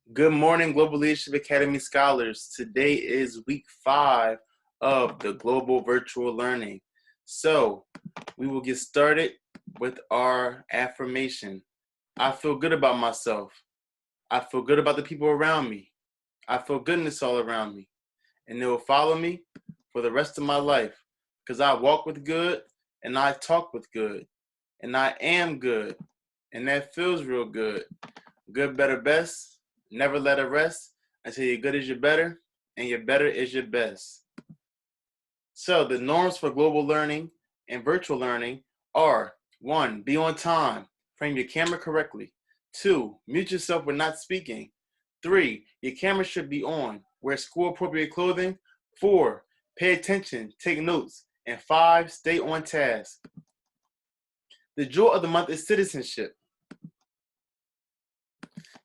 Good morning, Global Leadership Academy scholars. Today is week 5 of the Global Virtual Learning. So we will get started with our affirmation. I feel good about myself. I feel good about the people around me. I feel goodness all around me. And they will follow me for the rest of my life because I walk with good and I talk with good and I am good. And that feels real good. Good, better, best. Never let it rest until your good is your better and your better is your best. So the norms for global learning and virtual learning are 1. Be on time. Frame your camera correctly. 2. Mute yourself when not speaking. 3. Your camera should be on. Wear school-appropriate clothing. 4. Pay attention. Take notes. And 5. Stay on task. The jewel of the month is citizenship.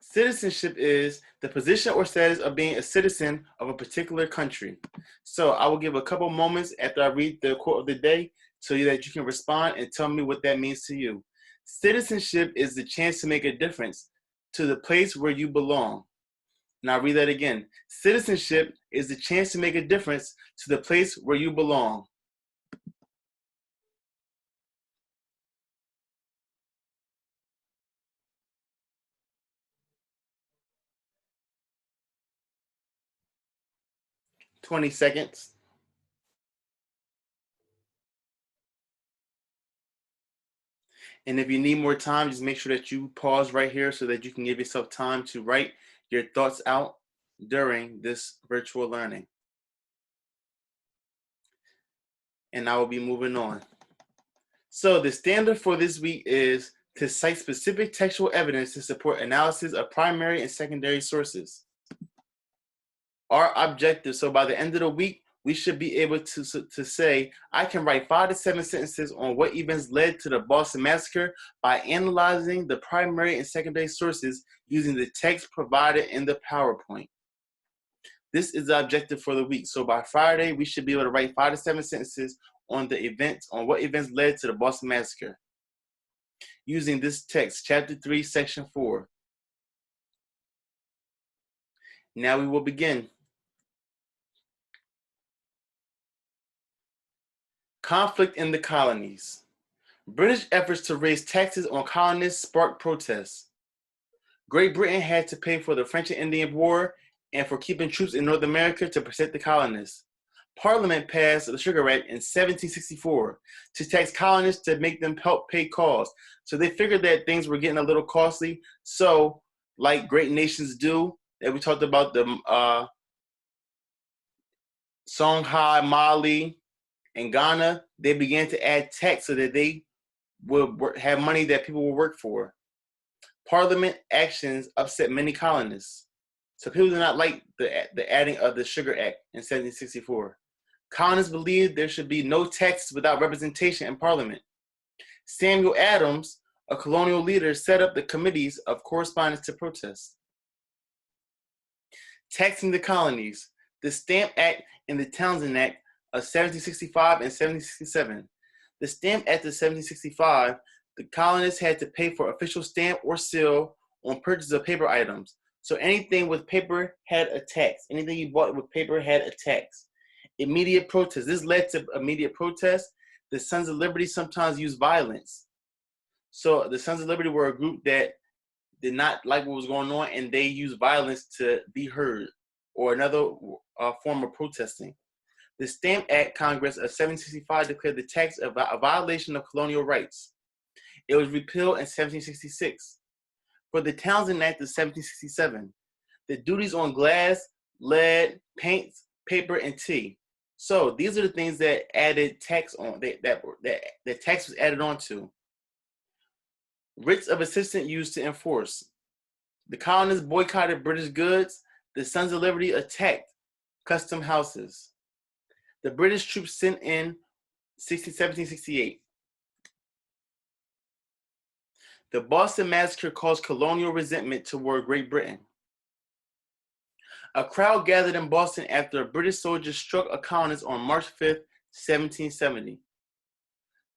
Citizenship is the position or status of being a citizen of a particular country. So I will give a couple moments after I read the quote of the day so that you can respond and tell me what that means to you. Citizenship is the chance to make a difference to the place where you belong. And I'll read that again. Citizenship is the chance to make a difference to the place where you belong. "20 seconds. And if you need more time, just make sure that you pause right here so that you can give yourself time to write your thoughts out during this virtual learning. And I will be moving on. So the standard for this week is to cite specific textual evidence to support analysis of primary and secondary sources. Our objective, so by the end of the week, we should be able to say, I can write 5 to 7 sentences on what events led to the Boston Massacre by analyzing the primary and secondary sources using the text provided in the PowerPoint. This is the objective for the week. So by Friday, we should be able to write 5 to 7 sentences on the events, on what events led to the Boston Massacre, using this text, chapter 3, section 4. Now we will begin. Conflict in the colonies. British efforts to raise taxes on colonists sparked protests. Great Britain had to pay for the French and Indian War and for keeping troops in North America to protect the colonists. Parliament passed the Sugar Act in 1764 to tax colonists to make them help pay costs. So they figured that things were getting a little costly. So, like great nations do, that we talked about the Songhai, Mali, and Ghana, they began to add tax so that they would have money that people would work for. Parliament actions upset many colonists. So people did not like the adding of the Sugar Act in 1764. Colonists believed there should be no taxes without representation in Parliament. Samuel Adams, a colonial leader, set up the committees of correspondence to protest. Taxing the colonies. The Stamp Act and the Townshend Act of 1765 and 1767. The Stamp Act of 1765, the colonists had to pay for official stamp or seal on purchase of paper items. So anything with paper had a tax. Anything you bought with paper had a tax. Immediate protest. This led to immediate protest. The Sons of Liberty sometimes used violence. So the Sons of Liberty were a group that did not like what was going on, and they used violence to be heard, or another form of protesting. The Stamp Act Congress of 1765 declared the tax a violation of colonial rights. It was repealed in 1766. For the Townshend Act of 1767, the duties on glass, lead, paints, paper, and tea. So these are the things that added tax on, that tax was added on to. Writs of assistance used to enforce. The colonists boycotted British goods. The Sons of Liberty attacked custom houses. The British troops sent in 1768. The Boston Massacre caused colonial resentment toward Great Britain. A crowd gathered in Boston after a British soldier struck a colonist on March 5th, 1770.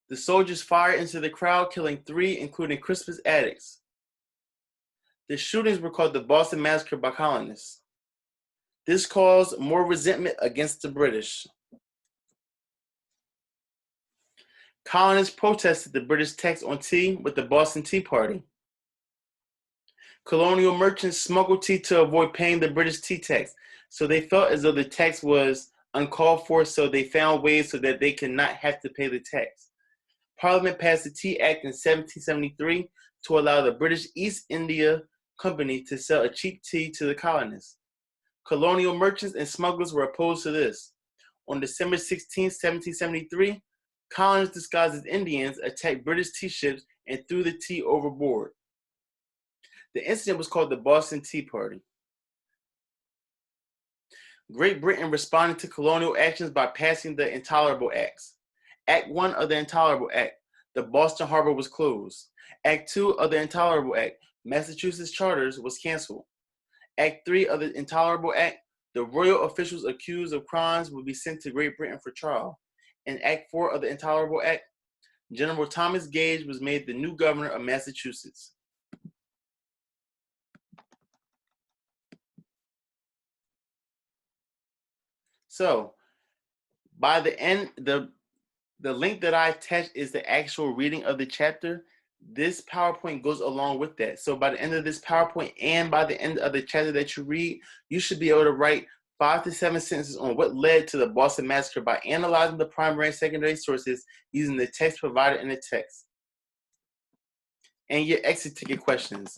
The soldiers fired into the crowd, killing 3, including Crispus Attucks. The shootings were called the Boston Massacre by colonists. This caused more resentment against the British. Colonists protested the British tax on tea with the Boston Tea Party. Colonial merchants smuggled tea to avoid paying the British tea tax. So they felt as though the tax was uncalled for, so they found ways so that they could not have to pay the tax. Parliament passed the Tea Act in 1773 to allow the British East India Company to sell a cheap tea to the colonists. Colonial merchants and smugglers were opposed to this. On December 16, 1773, colonists disguised as Indians attacked British tea ships and threw the tea overboard. The incident was called the Boston Tea Party. Great Britain responded to colonial actions by passing the Intolerable Acts. Act 1 of the Intolerable Act, the Boston Harbor was closed. Act 2 of the Intolerable Act, Massachusetts charters was canceled. Act 3 of the Intolerable Act, the royal officials accused of crimes would be sent to Great Britain for trial. In Act 4 of the Intolerable Act, General Thomas Gage was made the new governor of Massachusetts. So, by the end, the link that I attached is the actual reading of the chapter. This PowerPoint goes along with that. So by the end of this PowerPoint and by the end of the chapter that you read, you should be able to write 5 to 7 sentences on what led to the Boston Massacre by analyzing the primary and secondary sources using the text provided in the text. And your exit ticket questions.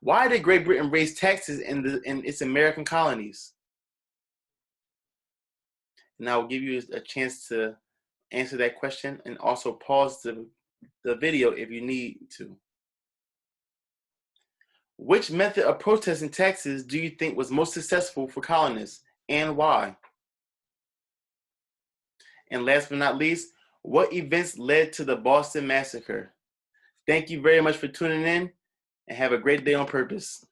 Why did Great Britain raise taxes in its American colonies? And I will give you a chance to answer that question and also pause the video if you need to. Which method of protesting taxes do you think was most successful for colonists and why? And last but not least, what events led to the Boston Massacre? Thank you very much for tuning in and have a great day on purpose.